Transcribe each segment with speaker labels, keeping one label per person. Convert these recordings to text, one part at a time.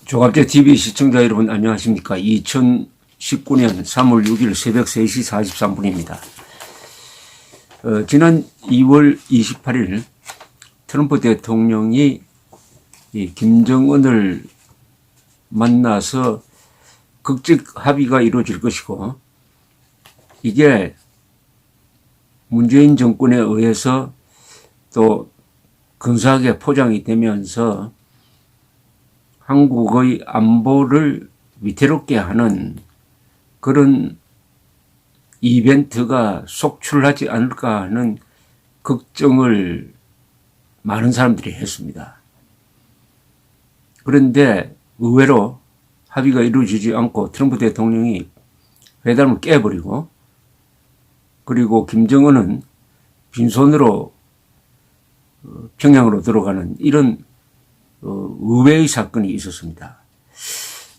Speaker 1: 조갑제 TV 시청자 여러분 안녕하십니까. 2019년 3월 6일 새벽 3시 43분입니다. 지난 2월 28일 트럼프 대통령이 김정은을 만나서 극적 합의가 이루어질 것이고, 이게 문재인 정권에 의해서 또 근사하게 포장이 되면서 한국의 안보를 위태롭게 하는 그런 이벤트가 속출하지 않을까 하는 걱정을 많은 사람들이 했습니다. 그런데 의외로 합의가 이루어지지 않고 트럼프 대통령이 회담을 깨버리고, 그리고 김정은은 빈손으로 평양으로 들어가는 이런 의외의 사건이 있었습니다.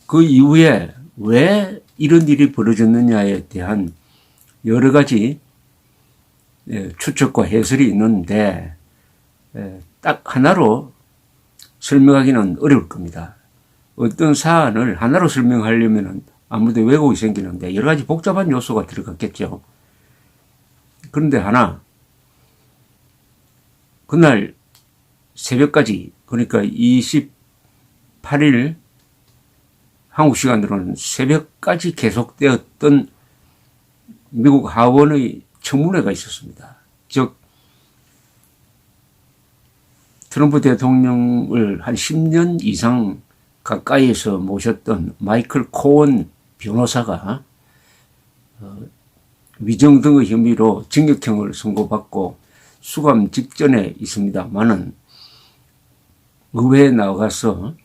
Speaker 1: 그 이후에 왜 이런 일이 벌어졌느냐에 대한 여러 가지 추측과 해설이 있는데, 딱 하나로 설명하기는 어려울 겁니다. 어떤 사안을 하나로 설명하려면 아무래도 왜곡이 생기는데 여러 가지 복잡한 요소가 들어갔겠죠. 그런데 하나, 그날 새벽까지, 그러니까 28일 한국 시간으로는 새벽까지 계속되었던 미국 하원의 청문회가 있었습니다. 즉 트럼프 대통령을 한 10년 이상 가까이에서 모셨던 마이클 코언 변호사가 위증 등의 혐의로 징역형을 선고받고 수감 직전에 있습니다만은 의회에 나가서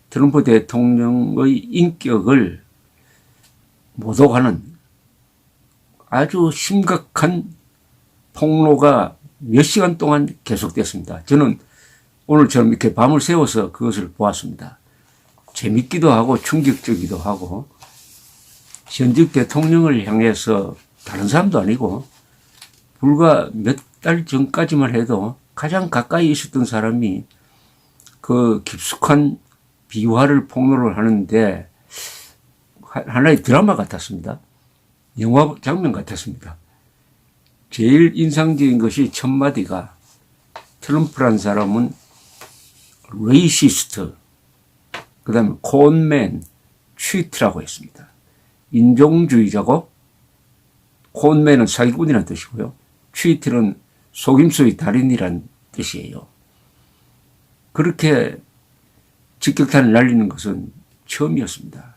Speaker 1: 트럼프 대통령의 인격을 모독하는 아주 심각한 폭로가 몇 시간 동안 계속됐습니다. 저는 오늘처럼 이렇게 밤을 새워서 그것을 보았습니다. 재밌기도 하고 충격적이기도 하고, 현직 대통령을 향해서 다른 사람도 아니고 불과 몇 달 전까지만 해도 가장 가까이 있었던 사람이 그 깊숙한 비화를 폭로를 하는데 하나의 드라마 같았습니다. 영화 장면 같았습니다. 제일 인상적인 것이 첫 마디가 트럼프란 사람은 레이시스트, 그 다음에 콘맨, 취트라고 했습니다. 인종주의자고, 콘맨은 사기꾼이라는 뜻이고요. 취트는 속임수의 달인이란 뜻이에요. 그렇게 직격탄을 날리는 것은 처음이었습니다.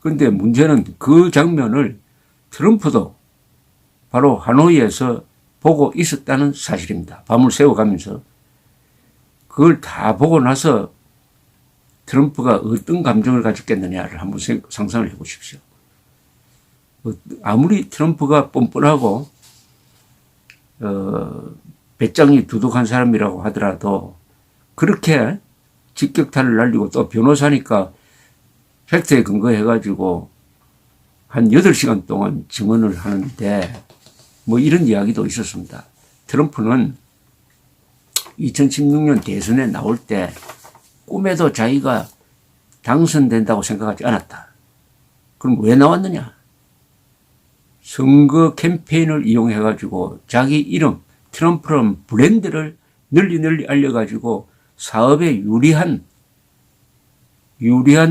Speaker 1: 그런데 문제는 그 장면을 트럼프도 바로 하노이에서 보고 있었다는 사실입니다. 밤을 새워가면서. 그걸 다 보고 나서 트럼프가 어떤 감정을 가졌겠느냐를 한번 상상을 해 보십시오. 아무리 트럼프가 뻔뻔하고 배짱이 두둑한 사람이라고 하더라도 그렇게 직격탄을 날리고, 또 변호사니까 팩트에 근거해가지고 한 8시간 동안 증언을 하는데 뭐 이런 이야기도 있었습니다. 트럼프는 2016년 대선에 나올 때 꿈에도 자기가 당선된다고 생각하지 않았다. 그럼 왜 나왔느냐? 선거 캠페인을 이용해가지고 자기 이름, 트럼프라는 브랜드를 널리 알려가지고 사업에 유리한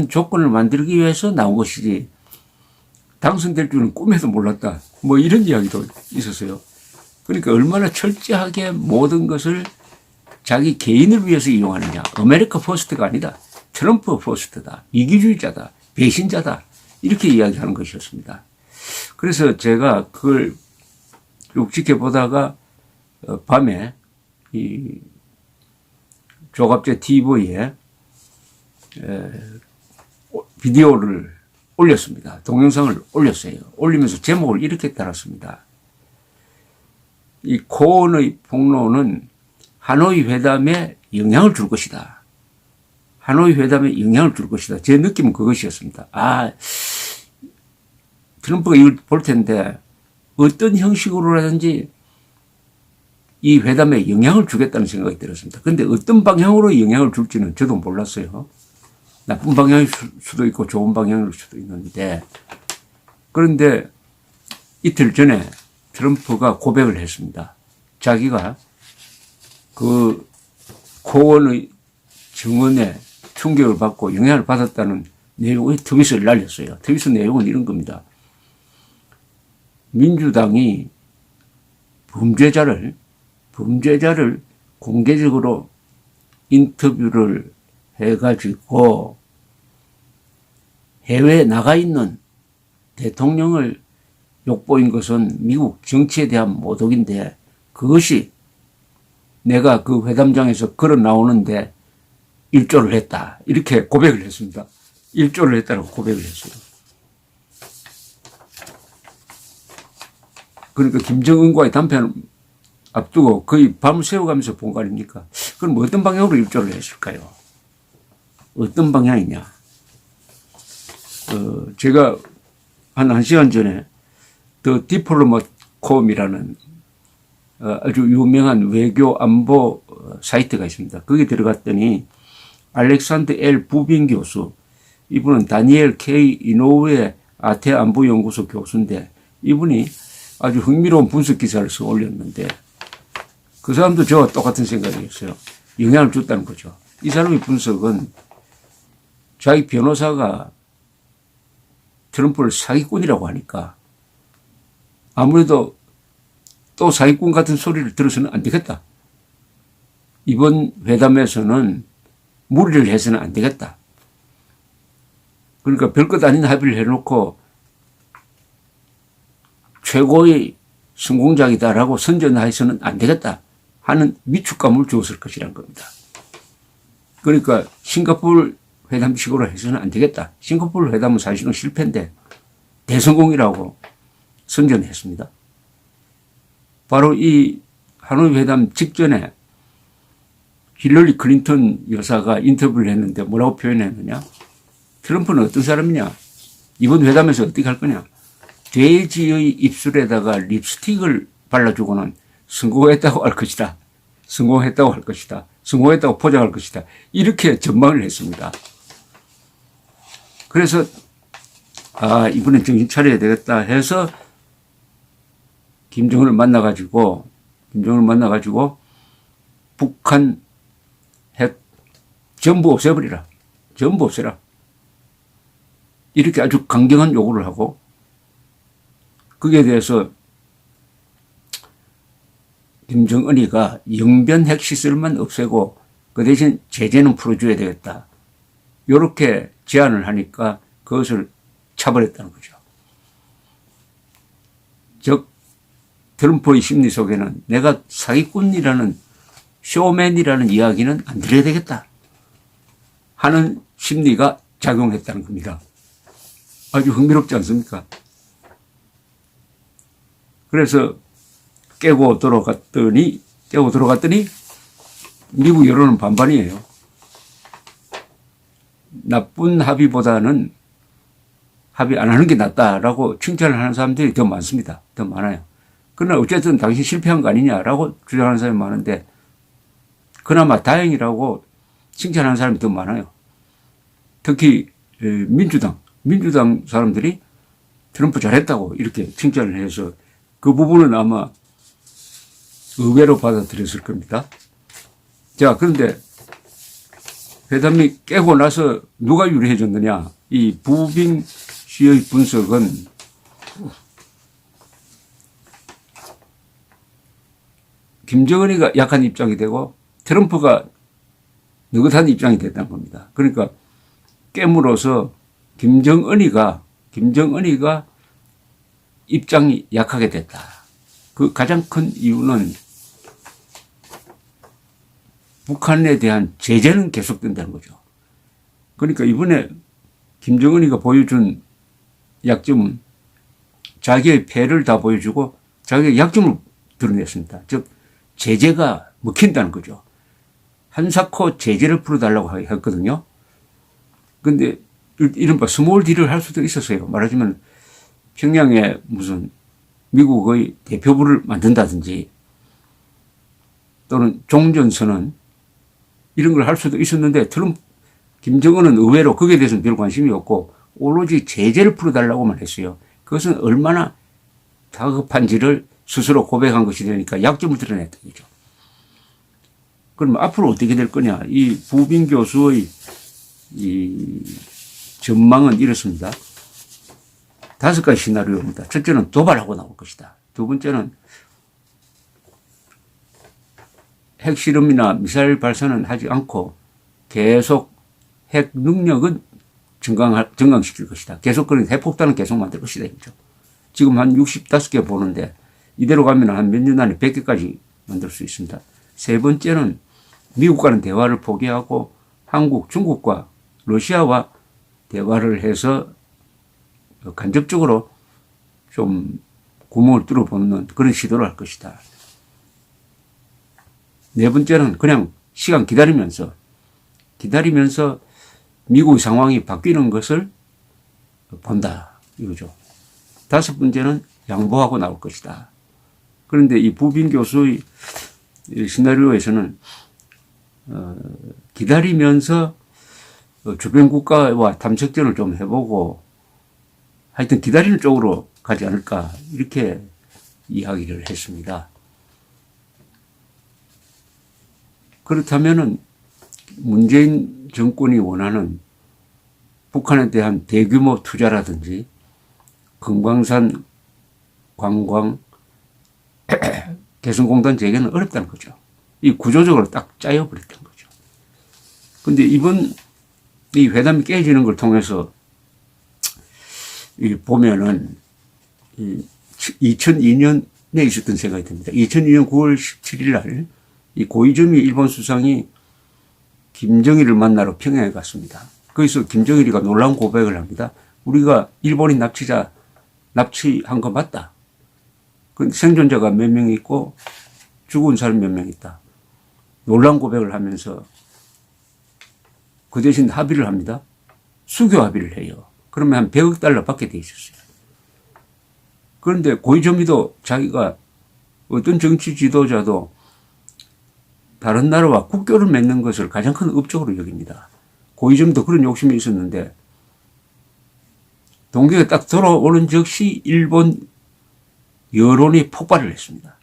Speaker 1: 조건을 만들기 위해서 나온 것이지 당선될 줄은 꿈에도 몰랐다. 뭐 이런 이야기도 있었어요. 그러니까 얼마나 철저하게 모든 것을 자기 개인을 위해서 이용하느냐. 아메리카 퍼스트가 아니다. 트럼프 퍼스트다. 이기주의자다. 배신자다. 이렇게 이야기하는 것이었습니다. 그래서 제가 그걸 쭉 지켜보다가 밤에 이 조갑제 TV에 비디오를 올렸습니다. 동영상을 올렸어요. 올리면서 제목을 이렇게 달았습니다. 이 코언의 폭로는 하노이 회담에 영향을 줄 것이다. 하노이 회담에 영향을 줄 것이다. 제 느낌은 그것이었습니다. 트럼프가 이걸 볼 텐데 어떤 형식으로라든지 이 회담에 영향을 주겠다는 생각이 들었습니다. 그런데 어떤 방향으로 영향을 줄지는 저도 몰랐어요. 나쁜 방향일 수도 있고 좋은 방향일 수도 있는데, 그런데 이틀 전에 트럼프가 고백을 했습니다. 자기가 그 코원의 증언에 충격을 받고 영향을 받았다는 내용의 트윗을 날렸어요. 트윗 내용은 이런 겁니다. 민주당이 범죄자를 공개적으로 인터뷰를 해가지고 해외에 나가 있는 대통령을 욕보인 것은 미국 정치에 대한 모독인데, 그것이 내가 그 회담장에서 걸어 나오는데 일조를 했다, 이렇게 고백을 했습니다. 일조를 했다고 고백을 했어요. 그러니까 김정은과의 담판을 앞두고 거의 밤을 새워가면서 본 거 아닙니까? 그럼 어떤 방향으로 일조를 했을까요? 어떤 방향이냐? 제가 한 1시간 전에 더 디플로마콤이라는 아주 유명한 외교 안보 사이트가 있습니다. 거기 들어갔더니 알렉산드 L. 부빈 교수, 이분은 다니엘 K. 이노우의 아태 안보연구소 교수인데, 이분이 아주 흥미로운 분석 기사를 써 올렸는데, 그 사람도 저와 똑같은 생각이었어요. 영향을 줬다는 거죠. 이 사람의 분석은 자기 변호사가 트럼프를 사기꾼이라고 하니까 아무래도 또 사기꾼 같은 소리를 들어서는 안 되겠다. 이번 회담에서는 무리를 해서는 안 되겠다. 그러니까 별것 아닌 합의를 해놓고 최고의 성공작이다라고 선전해서는 안 되겠다 하는 위축감을 주었을 것이라는 겁니다. 그러니까 싱가포르 회담식으로 해서는 안 되겠다. 싱가포르 회담은 사실은 실패인데 대성공이라고 선전했습니다. 바로 이 하노이 회담 직전에 힐러리 클린턴 여사가 인터뷰를 했는데 뭐라고 표현했느냐? 트럼프는 어떤 사람이냐? 이번 회담에서 어떻게 할 거냐? 돼지의 입술에다가 립스틱을 발라주고는 성공했다고 할 것이다. 성공했다고 할 것이다. 성공했다고 포장할 것이다. 이렇게 전망을 했습니다. 그래서 이번엔 정신 차려야 되겠다 해서 김정은을 만나가지고 북한 핵 전부 없애버리라. 전부 없애라. 이렇게 아주 강경한 요구를 하고, 거기에 대해서 김정은이가 영변 핵시설만 없애고 그 대신 제재는 풀어줘야 되겠다. 이렇게 제안을 하니까 그것을 차버렸다는 거죠. 즉 트럼프의 심리 속에는 내가 사기꾼이라는 쇼맨이라는 이야기는 안 드려야 되겠다 하는 심리가 작용했다는 겁니다. 아주 흥미롭지 않습니까? 그래서 깨고 들어갔더니 미국 여론은 반반이에요. 나쁜 합의보다는 합의 안 하는 게 낫다라고 칭찬을 하는 사람들이 더 많습니다. 더 많아요. 그러나 어쨌든 당신 실패한 거 아니냐라고 주장하는 사람이 많은데, 그나마 다행이라고 칭찬하는 사람이 더 많아요. 특히 민주당 사람들이 트럼프 잘했다고 이렇게 칭찬을 해서 그 부분은 아마 의외로 받아들였을 겁니다. 자, 그런데 회담이 깨고 나서 누가 유리해졌느냐? 이 부빙 씨의 분석은 김정은이가 약한 입장이 되고 트럼프가 느긋한 입장이 됐다는 겁니다. 그러니까 깨물어서 김정은이가 입장이 약하게 됐다. 그 가장 큰 이유는 북한에 대한 제재는 계속된다는 거죠. 그러니까 이번에 김정은이가 보여준 약점은 자기의 패를 다 보여주고 자기의 약점을 드러냈습니다. 즉 제재가 먹힌다는 거죠. 한사코 제재를 풀어달라고 했거든요. 그런데 이른바 스몰 딜을 할 수도 있었어요. 말하자면 평양에 무슨 미국의 대표부를 만든다든지 또는 종전선언 이런 걸 할 수도 있었는데 김정은은 의외로 거기에 대해서는 별 관심이 없고 오로지 제재를 풀어달라고만 했어요. 그것은 얼마나 다급한지를 스스로 고백한 것이 되니까 약점을 드러냈던 거죠. 그럼 앞으로 어떻게 될 거냐. 이 부빈 교수의 이 전망은 이렇습니다. 5가지 시나리오입니다. 첫째는 도발하고 나올 것이다. 두 번째는 핵실험이나 미사일 발사는 하지 않고 계속 핵 능력은 증강시킬 것이다. 계속 그런 핵폭탄은 계속 만들 것이다. 이거죠. 지금 한 65개 보는데 이대로 가면 한 몇 년 안에 100개까지 만들 수 있습니다. 세 번째는 미국과는 대화를 포기하고 한국, 중국과 러시아와 대화를 해서 간접적으로 좀 구멍을 뚫어보는 그런 시도를 할 것이다. 네 번째는 그냥 시간 기다리면서 미국 상황이 바뀌는 것을 본다. 이거죠. 다섯 번째는 양보하고 나올 것이다. 그런데 이 부빈 교수의 시나리오에서는 기다리면서 주변 국가와 탐색전을 좀 해보고 하여튼 기다리는 쪽으로 가지 않을까 이렇게 이야기를 했습니다. 그렇다면은 문재인 정권이 원하는 북한에 대한 대규모 투자라든지 금강산 관광 개성공단 재개는 어렵다는 거죠. 이 구조적으로 딱 짜여버렸던 거죠. 그런데 이번 이 회담이 깨지는 걸 통해서 보면은 2002년에 있었던 생각이 듭니다. 2002년 9월 17일 날 이 고이즈미 일본 수상이 김정일을 만나러 평양에 갔습니다. 거기서 김정일이가 놀라운 고백을 합니다. 우리가 일본인 납치한 거 맞다. 생존자가 몇 명 있고 죽은 사람 몇 명 있다. 놀라운 고백을 하면서 그 대신 합의를 합니다. 수교 합의를 해요. 그러면 한 100억 달러 받게 돼 있었어요. 그런데 고이즈미도 자기가 어떤 정치 지도자도 다른 나라와 국교를 맺는 것을 가장 큰 업적으로 여깁니다. 고이즈미도 그런 욕심이 있었는데 동기가 딱 돌아오는 즉시 일본 여론이 폭발을 했습니다.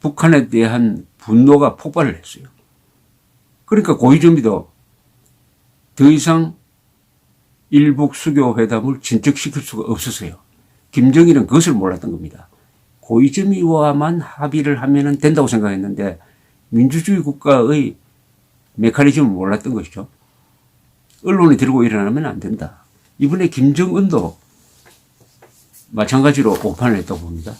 Speaker 1: 북한에 대한 분노가 폭발을 했어요. 그러니까 고이즈미도 더 이상 일북 수교 회담을 진척시킬 수가 없었어요. 김정일은 그것을 몰랐던 겁니다. 고이즈미와만 합의를 하면 된다고 생각했는데 민주주의 국가의 메커니즘을 몰랐던 것이죠. 언론이 들고 일어나면 안 된다. 이번에 김정은도 마찬가지로 오판을 했다고 봅니다.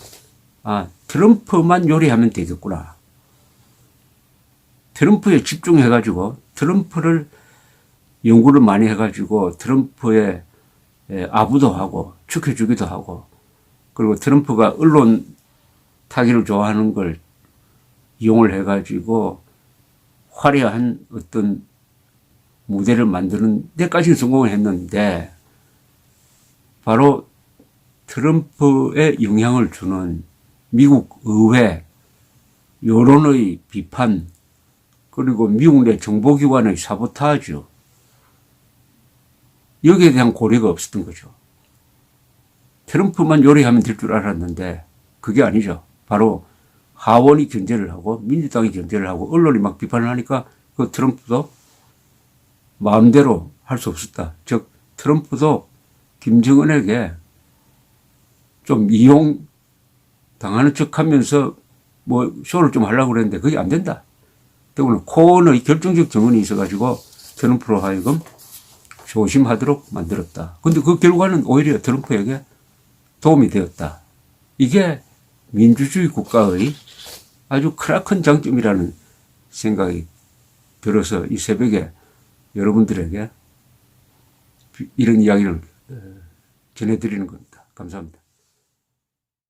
Speaker 1: 아, 트럼프만 요리하면 되겠구나. 트럼프에 집중해가지고 트럼프를 연구를 많이 해가지고 트럼프의 아부도 하고 축해주기도 하고 그리고 트럼프가 언론 타기를 좋아하는 걸 이용을 해가지고 화려한 어떤 무대를 만드는 데까지는 성공을 했는데 바로 트럼프에 영향을 주는 미국 의회 여론의 비판 그리고 미국 내 정보기관의 사보타주 여기에 대한 고려가 없었던 거죠. 트럼프만 요리하면 될 줄 알았는데 그게 아니죠. 바로 하원이 견제를 하고 민주당이 견제를 하고 언론이 막 비판을 하니까 그 트럼프도 마음대로 할 수 없었다. 즉 트럼프도 김정은에게 좀 이용 당하는 척하면서 뭐 쇼를 좀 하려고 그랬는데 그게 안 된다. 때문에 코어의 결정적 정언이 있어가지고 트럼프로 하여금 조심하도록 만들었다. 그런데 그 결과는 오히려 트럼프에게 도움이 되었다. 이게 민주주의 국가의 아주 크나큰 장점이라는 생각이 들어서 이 새벽에 여러분들에게 이런 이야기를 전해드리는 겁니다. 감사합니다.